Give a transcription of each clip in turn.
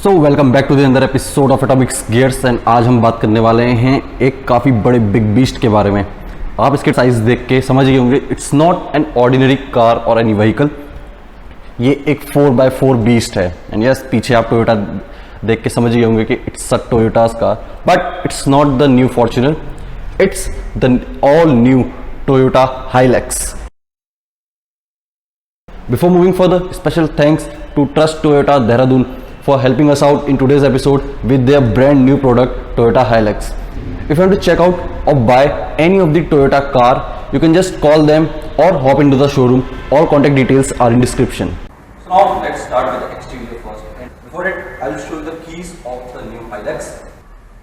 So welcome back to the another episode of Atomics Gears and आज हम बात करने वाले हैं एक काफ़ी बड़े बिग बीस्ट के बारे में। आप इसके साइज देख के समझ गए होंगे, it's not an ordinary car और एनी व्हीकल, ये एक 4x4 बीस्ट है। एंड यस, पीछे आप टोयोटा देख के समझ गए होंगे कि it's a Toyota's car, but it's not the new Fortuner, it's the all new Toyota Hilux. Before moving further, special thanks to Trust Toyota Dehradun for helping us out in today's episode with their brand new product Toyota Hilux. If you want to check out or buy any of the Toyota car, you can just call them or hop into the showroom. All contact details are in description. So now let's start with the exterior first. And before it, I'll show you the keys of the new Hilux.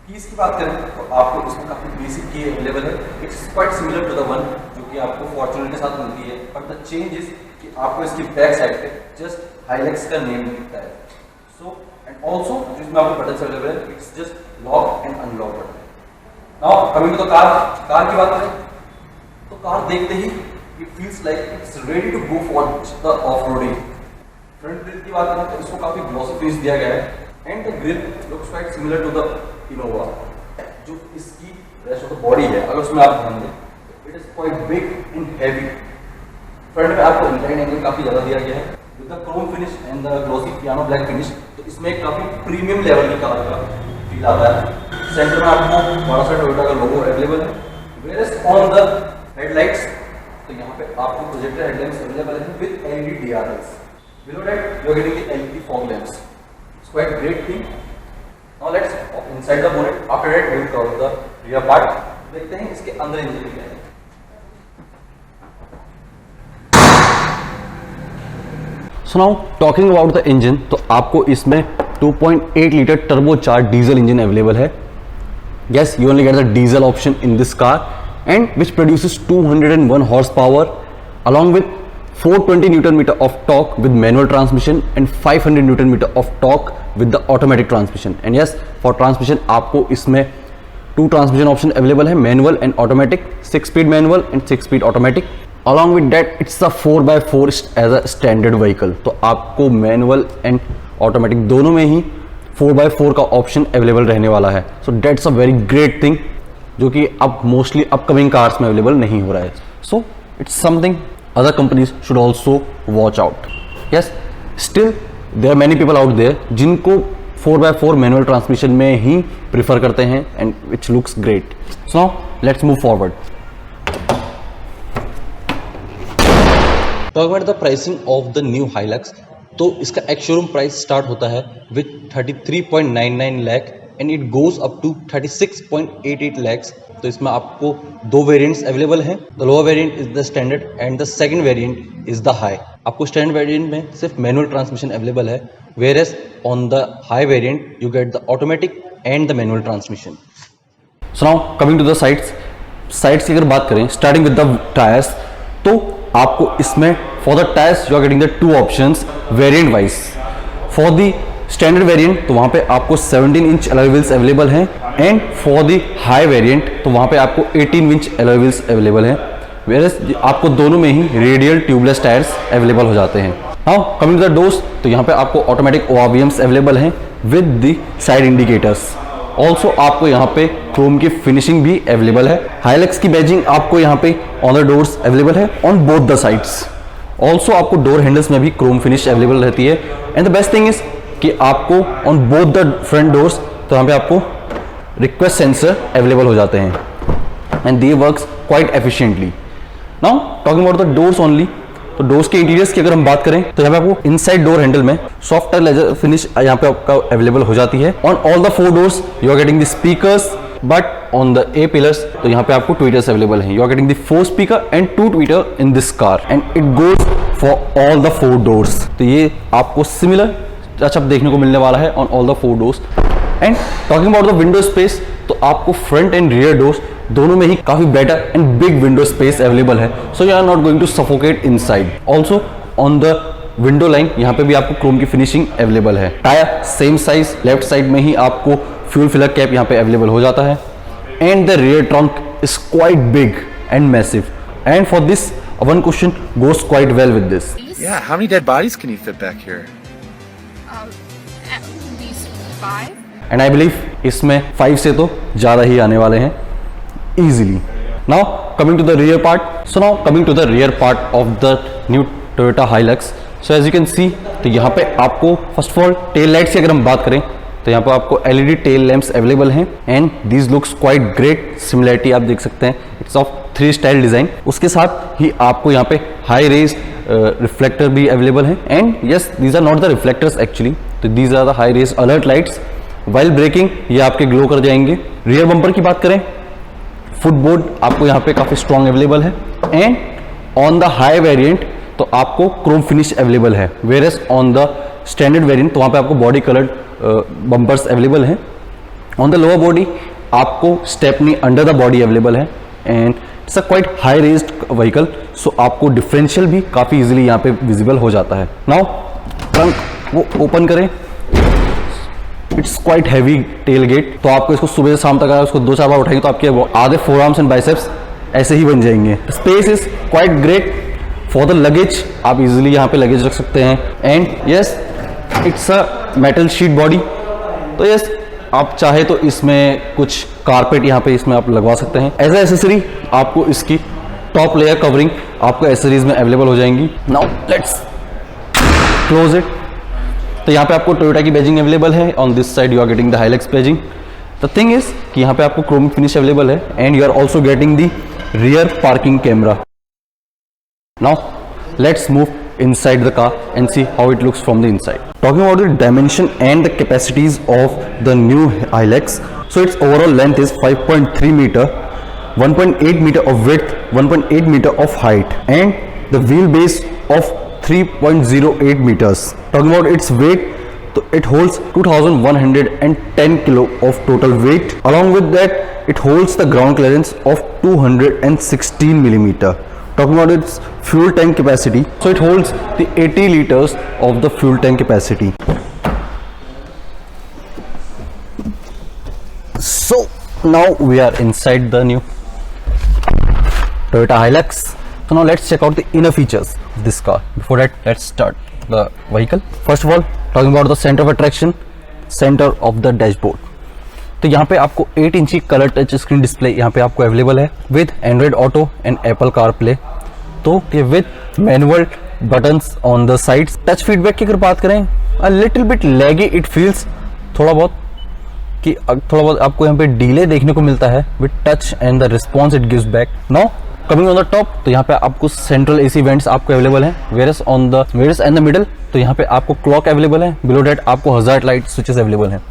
Keys की बात करें तो आपको इसमें काफी basic की available है। It's quite similar to the one जो कि आपको फॉर्च्यूनर के साथ मिलती है, बट द चेंज इज कि आपको इसकी बैक साइड पे जस्ट हाइलैक्स का नेम दिखता है। सो एंड ऑल्सो जिसमें आपको बटन अवेलेबल है, it's just lock and unlock button. Now coming to the car की बात करें तो कार देखते ही it feels like it's ready to go for the off roading. Front grill की बात करें तो इसको काफी ग्लॉसी फिनिश दिया गया है and the grille looks quite similar to the Innova. जो इसकी रेस्ट ऑफ द बॉडी है, अगर उसमें आप ध्यान दें, it is quite big and heavy. Front में आपको इंक्लाइन एंगल काफी ज्यादा दिया गया है with the Chrome finish and the glossy piano black finish, तो इसमें एक काफी प्रीमियम लेवल की कार का फील आता है। सेंटर में आपको बड़ा सा टोयोटा का लोगो अवेलेबल है, वेयरएज ऑन द हेडलाइट्स तो यहाँ पे आपको प्रोजेक्टर हेडलाइट्स अवेलेबल है with LED DRLs. Below that you are getting the LED fog lamps. It's quite great thing. Now let's inside the bonnet. After that, we will cover the rear part. देखते हैं इसके अंदर engine क्या है। So now talking about the engine, तो आपको इसमें 2.8 litre turbocharged diesel engine available है। Yes, you only get the diesel option in this car and which produces 201 horsepower along with 420 Newton meter of torque with manual transmission and 500 Newton meter of torque with the automatic transmission. And yes, for transmission आपको इसमें 2 transmission option available है, manual and automatic, 6-speed manual and 6-speed automatic. Along with that, it's a 4x4 as a standard vehicle. तो आपको manual and automatic दोनों में ही 4x4 का option available रहने वाला है. So that's a very great thing जो कि अब mostly upcoming cars में available नहीं हो रहा है. So it's something other companies should also watch out. Yes, still there are many people out there जिनको 4x4 manual transmission में ही prefer करते हैं and which looks great. So now let's move forward. Talk about the pricing of the new Hilux. तो इसका एक showroom price start होता है with 33.99 lakh and it goes up to 36.88 lakhs. तो इसमें आपको 2 वेरिएंट्स अवेलेबल हैं। The lower variant is the standard and the second variant is the high. आपको स्टैंडर्ड वेरिएंट में सिर्फ मैनुअल ट्रांसमिशन अवेलेबल है, whereas on the high variant you get the automatic and the manual transmission. So now coming to the sides की अगर बात करें, starting with the tyres, तो आपको इसमें for the tyres you are getting the 2 options variant wise. For the standard variant तो वहाँ पे आपको 17 इंच अलॉय व्हील्स अवेलेबल हैं and for the high variant तो वहाँ पे आपको 18 इंच अलॉय व्हील्स अवेलेबल हैं, वेयरएज आपको दोनों में ही रेडियल ट्यूबलेस टायर्स अवेलेबल हो जाते हैं। Now coming to the doors, तो यहाँ पे आपको ऑटोमेटिक ORVMs अवेलेबल हैं with the side indicators. Also आपको यहाँ पे क्रोम की फिनिशिंग भी अवेलेबल है। हाइलक्स की बैजिंग आपको यहाँ पे ऑन द डोर्स अवेलेबल है on both the sides. Also आपको डोर हैंडल्स में भी क्रोम फिनिश अवेलेबल रहती है and the best thing is कि आपको on both the front doors तो यहाँ पे आपको रिक्वेस्ट सेंसर अवेलेबल हो जाते हैं and they works quite efficiently. Now talking about the doors only, तो डोर्स के इंटीरियर्स की अगर हम बात करें तो यहाँ पे आपको इनसाइड डोर हैंडल में सॉफ्ट लेदर फिनिश यहाँ पे आपका अवेलेबल हो जाती है। On all the 4 doors you are getting the speakers, but on the A pillars तो यहाँ पे आपको ट्वीटर्स अवेलेबल हैं। You are getting the 4 speaker and 2 Twitter in this car and it goes for all the 4 doors. तो ये आपको similar touch-up देखने को मिलने वाला है on all the 4 doors. And talking about the window space, तो आपको फ्रंट एंड रियर डोर्स दोनों में ही काफी better and big window space available है, so you are not going to suffocate inside. Also on the window line यहाँ पे भी आपको क्रोम की फिनिशिंग अवेलेबल है। Tyre same size, left side में ही आपको फ्यूल फिलर कैप यहाँ पे अवेलेबल हो जाता है and the rear trunk is quite big and massive and for this one question goes quite well with this. Yeah, how many dead bodies can you fit back here? At least and I believe इसमें 5 से तो ज़्यादा ही आने वाले हैं easily. Now coming to the rear part. So now coming to the rear part of the new Toyota Hilux. So as you can see, तो यहाँ पे आपको first of all tail lights की अगर हम बात करें तो यहाँ पे आपको LED टेल लैंप्स अवेलेबल हैं and this looks quite great. Similarity आप देख सकते हैं, इट्स ऑफ 3 स्टाइल डिजाइन. उसके साथ ही आपको यहाँ पे हाई रेज रिफ्लेक्टर भी अवेलेबल है and yes these are not the reflectors actually, तो these are the high rays alert lights. While braking ये आपके ग्लो कर जाएंगे. रियर बम्पर की बात करें, फुटबोर्ड आपको यहाँ पे काफी स्ट्रॉन्ग अवेलेबल है and on the high variant तो आपको क्रोम फिनिश अवेलेबल है, where as on the standard variant तो वहाँ पे आपको बॉडी कलर्ड बम्पर्स अवेलेबल हैं. ऑन द लोअर बॉडी आपको stepney under the body available है and it's a quite high raised vehicle, so आपको डिफरेंशियल भी काफ़ी इजीली यहाँ पे विजिबल हो जाता है. नाउ ट्रंक वो ओपन करें, it's quite heavy tailgate, तो आपको इसको सुबह से शाम तक अगर उसको 2-4 बार उठाएंगे तो आपके आधे फोर आर्म्स एंड बाइसेप्स ऐसे ही बन जाएंगे. Space is quite great for the luggage, आप इजीली यहाँ पे लगेज रख सकते हैं and yes it's a metal sheet body, तो यस आप चाहे तो इसमें कुछ कारपेट यहाँ पे इसमें आप लगवा सकते हैं. एज ए एसेसरी आपको इसकी टॉप लेयर कवरिंग आपको एसेसरीज में अवेलेबल हो जाएंगी. Now let's close it. तो यहाँ पे आपको टोयोटा की बैजिंग अवेलेबल है. On this side you are getting the Hilux badging. The thing is कि यहाँ पे आपको क्रोम फिनिश अवेलेबल है and you are also getting the rear parking camera. Now let's move inside the car and see how it looks from the inside. Talking about the dimension and the capacities of the new Hilux, so its overall length is 5.3 meter, 1.8 meter of width, 1.8 meter of height and the wheelbase of 3.08 meters. Talking about its weight, so it holds 2110 kilo of total weight. Along with that, it holds the ground clearance of 216 millimeter. Talking about its fuel tank capacity, so it holds the 80 liters of the fuel tank capacity. So now we are inside the new Toyota Hilux. So now let's check out the inner features of this car. Before that, let's start the vehicle. First of all, talking about the center of attraction, center of the dashboard. तो यहाँ पे आपको 8 इंची colour touch screen display यहाँ पे आपको available है with Android auto and Apple car play. तो ये with manual buttons on the sides. Touch feedback की अगर बात करें, a little bit laggy it feels, थोड़ा बहुत आपको यहाँ पे डिले देखने को मिलता है with touch and the response it gives back. Now coming on the top, तो यहाँ पे आपको सेंट्रल एसी वेंट्स आपको अवेलेबल है, whereas on the whereas and the middle तो यहाँ पे आपको क्लॉक अवेलेबल है. बिलो दैट आपको हजार्ड लाइट स्विचेस अवेलेबल है.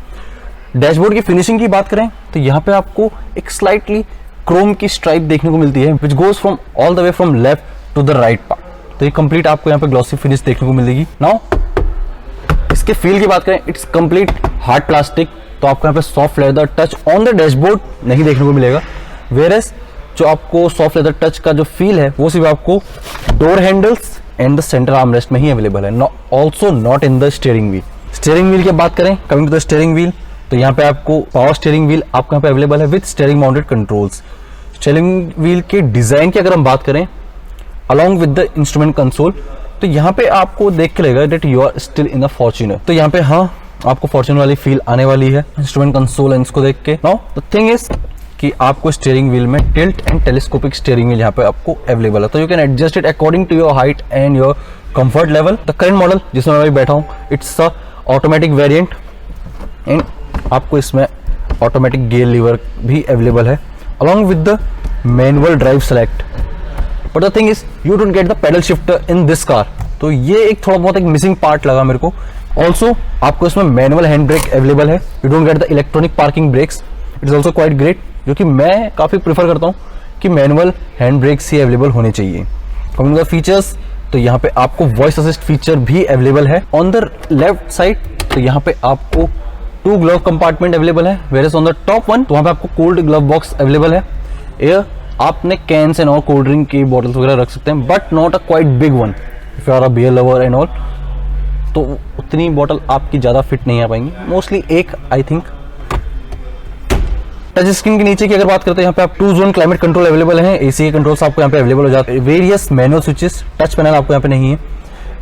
डैशबोर्ड की फिनिशिंग की बात करें तो यहाँ पे आपको एक स्लाइटली क्रोम की स्ट्राइप देखने को मिलती है which goes from all the way from left to the right part. तो ये कंप्लीट आपको यहाँ पे ग्लॉसी फिनिश देखने को मिलेगी. नाउ इसके फील की बात करें, इट्स कंप्लीट हार्ड प्लास्टिक, तो आपको यहाँ पे soft leather touch on the dashboard नहीं देखने को मिलेगा. वेयरएस जो आपको सॉफ्ट लेदर टच का जो फील है वो सिर्फ आपको door handles and the centre armrest में ही अवेलेबल है, also not in the steering wheel. Steering wheel की बात करें, coming to the steering wheel, तो यहाँ पे आपको पावर स्टीयरिंग व्हील आपको यहाँ पे अवेलेबल है with steering mounted controls. Steering wheel के डिजाइन की अगर हम बात करें along with the instrument console, तो यहाँ पे आपको देख के लगेगा that you are still in a Fortuner. तो यहाँ पे हाँ आपको फॉर्च्यूनर वाली फील आने वाली है इंस्ट्रूमेंट कंसोल एंड इसको देख के. नाउ द थिंग इज कि आपको स्टीयरिंग व्हील में tilt and telescopic steering wheel यहाँ पे आपको अवेलेबल है, तो you can adjust it according to your height and your comfort level. The current model जिसमें मैं अभी बैठा हूँ, it's a automatic variant and आपको इसमें ऑटोमेटिक गियर लीवर भी अवेलेबल है along with the manual drive select. But the thing is you don't get the paddle shifter in this car, तो ये एक थोड़ा बहुत एक मिसिंग पार्ट लगा मेरे को. ऑल्सो आपको इसमें मैनुअल हैंड ब्रेक अवेलेबल है, you don't get the electronic parking brakes. It is also quite great, जो कि मैं काफी प्रेफर करता हूँ कि मैनुअल हैंड ब्रेक्स ही अवेलेबल होने चाहिए. कमिंग टू द फीचर्स, तो यहाँ पे आपको वॉइस असिस्ट फीचर भी अवेलेबल है. ऑन द लेफ्ट साइड तो यहाँ पे आपको 2 ग्लव कंपार्टमेंट अवेलेबल है, where is on the top one तो वहाँ पे आपको कोल्ड ग्लव बॉक्स अवेलेबल है. एयर आपने कैंस एंड और कोल्ड ड्रिंक की बॉटल्स वगैरह रख सकते हैं, but not a quite big one if you are a beer lover and all, तो उतनी बॉटल आपकी ज्यादा फिट नहीं आ पाएंगी, मोस्टली एक आई थिंक. टच स्क्रीन के नीचे की अगर बात करते हैं, यहाँ पे आप 2 जोन क्लाइमेट कंट्रोल अवेलेबल है, एसी के कंट्रोल्स आपको यहाँ पे अवेलेबल हो जाते हैं. Various manual switches, touch panel आपको यहाँ पे नहीं है.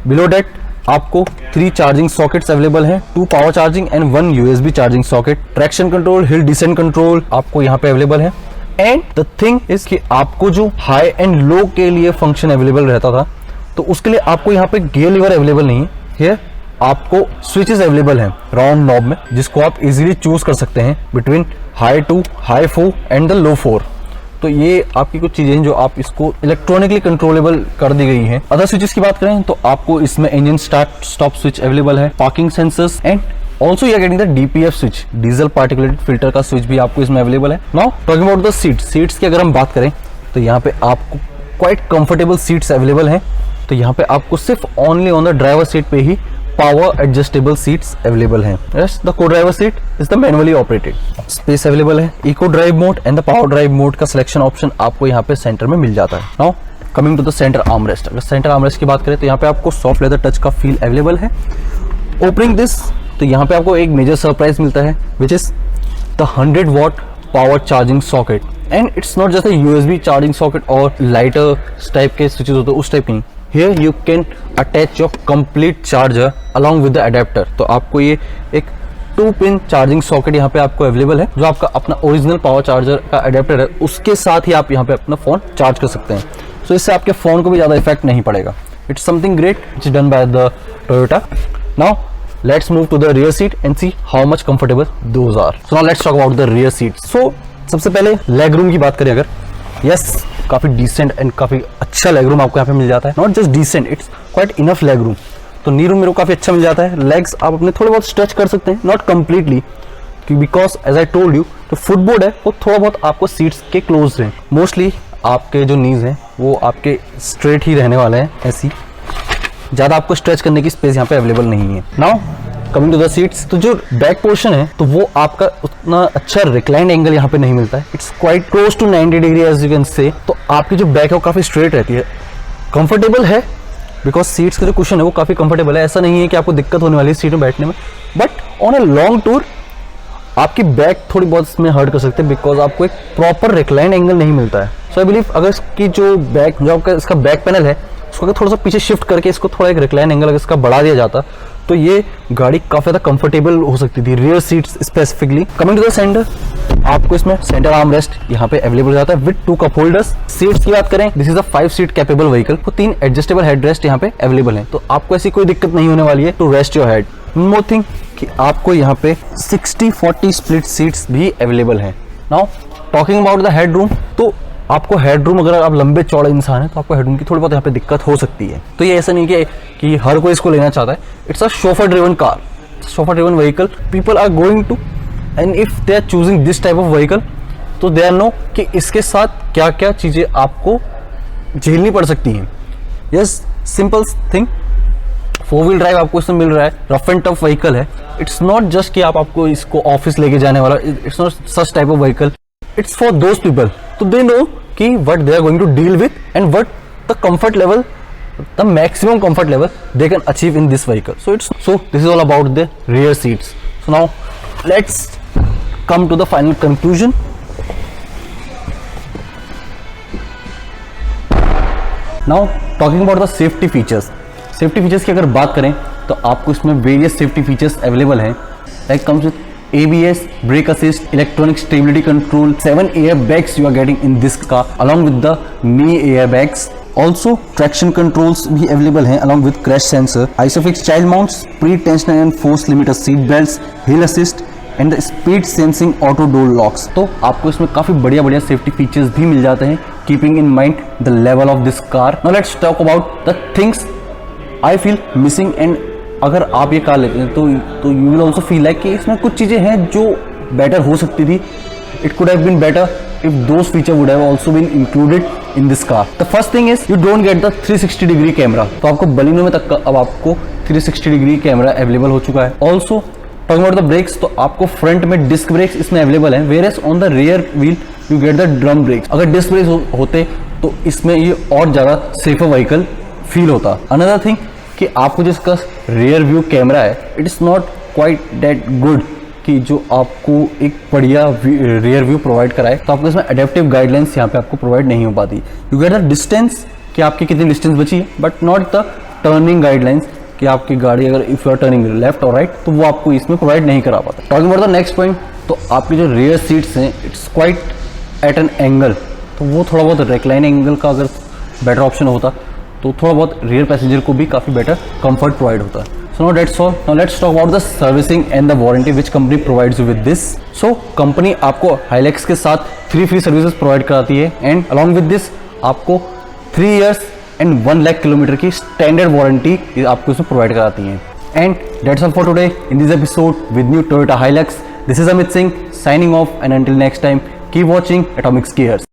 बिलो डेट आपको 3 चार्जिंग सॉकेट्स अवेलेबल हैं, 2 power charging and 1 USB charging socket. Traction control, hill descent control आपको यहाँ पे अवेलेबल है। एंड द थिंग इज कि आपको जो हाई एंड लो के लिए फंक्शन अवेलेबल रहता था, तो उसके लिए आपको यहाँ पे गियर लीवर अवेलेबल नहीं है। हियर आपको स्विचेस अवेलेबल हैं राउंड नॉब में, जिसको आप इजीली चूज कर सकते हैं between high 2, high 4 and the low 4। तो ये आपकी कुछ चीजें जो आप इसको इलेक्ट्रॉनिकली कंट्रोलेबल कर दी गई हैं। अदर स्विचेस की बात करें तो आपको इसमें engine start stop switch available है, parking sensors and also you are getting the DPF switch, diesel particulate filter का स्विच भी आपको इसमें अवेलेबल है। Now talking about the seats की अगर हम बात करें तो यहाँ पे आपको क्वाइट कंफर्टेबल सीट्स अवेलेबल हैं। तो यहाँ पे आपको सिर्फ only on the driver seat पे ही पावर एडजस्टेबल सीट्स अवेलेबल हैं। The co driver seat is the manually operated. Space available है, eco drive mode and the power drive mode का सिलेक्शन ऑप्शन आपको यहाँ पे सेंटर में मिल जाता है। Now coming to the centre armrest, अगर सेंटर आर्मरेस्ट की बात करें तो यहाँ पे आपको सॉफ्ट लेदर टच का फील अवेलेबल है। ओपनिंग दिस, तो यहाँ पे आपको एक मेजर सरप्राइज मिलता है which is the 100 what power charging socket. And it's not just USB charging socket और लाइटर टाइप के स्विचेस होते हैं उस टाइप की। Here you can attach your complete charger along with the adapter। तो आपको ये एक 2 पिन चार्जिंग सॉकेट यहाँ पे आपको अवेलेबल है, जो आपका अपना ओरिजिनल पावर चार्जर का अडेप्टर है, उसके साथ ही आप यहाँ पे अपना फोन चार्ज कर सकते हैं। सो इससे आपके फोन को भी ज्यादा इफेक्ट नहीं पड़ेगा। It's something great which is done by the Toyota. Now let's move to the rear seat and see how much comfortable those are. So now let's talk about the rear seat. So सबसे पहले leg room की बात करें अगर, yes काफी decent and काफी अच्छा leg room आपको यहाँ पे मिल जाता है। Not just decent, it's quite enough leg room. तो नी रूम मेरे को काफी अच्छा मिल जाता है। लेग्स आप अपने थोड़े बहुत स्ट्रेच कर सकते हैं, not completely, because as I told you जो फुटबोर्ड है वो थोड़ा बहुत आपको सीट्स के क्लोज हैं। मोस्टली आपके जो नीज हैं वो आपके स्ट्रेट ही रहने वाले हैं, ऐसी ज्यादा आपको स्ट्रेच करने की स्पेस यहाँ पे अवेलेबल नहीं है। Now coming to the seats, तो जो बैक पोर्शन है तो वो आपका उतना अच्छा रिक्लाइंड एंगल यहाँ पे नहीं मिलता है। It's quite close to 90 degree as you can say. तो आपकी जो बैक है वो काफी स्ट्रेट रहती है, कंफर्टेबल है बिकॉज सीट्स का जो कुशन है वो काफी कंफर्टेबल है। ऐसा नहीं है कि आपको दिक्कत होने वाली है सीट में बैठने में, but on a long tour आपकी बैक थोड़ी बहुत इसमें हर्ट कर सकते हैं बिकॉज आपको एक प्रॉपर रिक्लाइंड एंगल नहीं मिलता है। सो आई बिलीव अगर इसकी जो आपका इसका बैक पैनल है उसको अगर थोड़ा सा पीछे शिफ्ट करके इसको थोड़ा एक रिक्लाइन एंगल अगर इसका बढ़ा दिया जाता तो ये गाड़ी काफी ज्यादा कंफर्टेबल हो सकती थी, rear seats specifically. Coming to the centre, आपको इसमें सेंटर आर्म रेस्ट यहाँ पे अवेलेबल हो जाता है विद 2 कप होल्डर्स। सीट्स की बात करें, this is a 5 seat capable vehicle. तो 3 एडजस्टेबल हेड रेस्ट यहाँ पे अवेलेबल है, तो आपको ऐसी कोई दिक्कत नहीं होने वाली है to rest your head. One more thing कि आपको यहाँ पे 60-40 स्प्लिट सीट्स भी अवेलेबल है। Now talking about the head room, तो आपको हेडरूम, अगर आप लंबे चौड़े इंसान हैं तो आपको हेडरूम की थोड़ी बहुत यहाँ पे दिक्कत हो सकती है। तो ये ऐसा नहीं कि हर कोई इसको लेना चाहता है। It's a chauffeur driven car, chauffeur driven vehicle. People are going to and if they are choosing this type of vehicle तो दे आर नो कि इसके साथ क्या क्या चीजें आपको झेलनी पड़ सकती हैं। Yes, simple thing, 4 wheel drive आपको इसमें मिल रहा है, रफ एंड टफ व्हीकल है। इट्स नॉट जस्ट कि आपको इसको ऑफिस लेके जाने वाला, it's not such type of vehicle. It's for those people, so they know कि what they are going to deal with and what the comfort level, the maximum comfort level they can achieve in this vehicle. So this is all about the rear seats. So now let's come to the final conclusion. Now talking about the safety features. Safety features की अगर बात करें तो आपको इसमें various safety features available हैं, like comes with ABS, brake assist, electronic stability control, 7 airbags you are getting in this car along with the knee airbags. Also traction controls भी available हैं along with crash sensor, ISOFIX child mounts, pre-tensioner and force limiter seat belts, hill assist and the speed sensing auto door locks. तो आपको इसमें काफी बढ़िया safety features भी मिल जाते हैं keeping in mind the level of this car. Now let's talk about the things I feel missing and अगर आप ये कार लेते हैं तो you will also feel like कि इसमें कुछ चीजें हैं जो बेटर हो सकती थी। It could have been better if those feature would have also been included in this car. The first thing is you don't get the 360 degree camera. तो आपको बलिनो में तक अब आपको 360 डिग्री कैमरा अवेलेबल हो चुका है। Also talking about the brakes, तो आपको फ्रंट में डिस्क ब्रेक्स इसमें अवेलेबल है, where as on the rear wheel you get the drum brakes. अगर डिस्क ब्रेक्स होते तो इसमें ये और ज्यादा सेफर व्हीकल फील होता। अनदर थिंग कि आपको जिसका रियर व्यू कैमरा है it is not quite that good कि जो आपको एक बढ़िया रियर व्यू प्रोवाइड कराए। तो आपको इसमें एडेप्टिव गाइडलाइंस यहाँ पे आपको प्रोवाइड नहीं हो पाती। यू गेट द डिस्टेंस कि आपकी कितनी डिस्टेंस बची है, but not the turning guidelines कि कि आपकी गाड़ी अगर if you are turning left और राइट तो वो आपको इसमें प्रोवाइड नहीं करा पाता। Talking about the next point, तो आपकी जो रियर सीट्स हैं it's quite at an angle, तो वो थोड़ा बहुत रिक्लाइनिंग एंगल का अगर बेटर ऑप्शन होता तो थोड़ा बहुत रियर पैसेंजर को भी काफ़ी बेटर कंफर्ट प्रोवाइड होता है। So now that's all. Now let's talk about the servicing and the warranty which company provides you with this. So company आपको Hilux के साथ 3 free services प्रोवाइड कराती है and along with this आपको 3 years and 1 lakh kilometre की standard warranty आपको इसमें provide कराती है। And that's all for today in this episode with new Toyota Hilux. This is Amit Singh signing off and until next time keep watching Atomic Gears.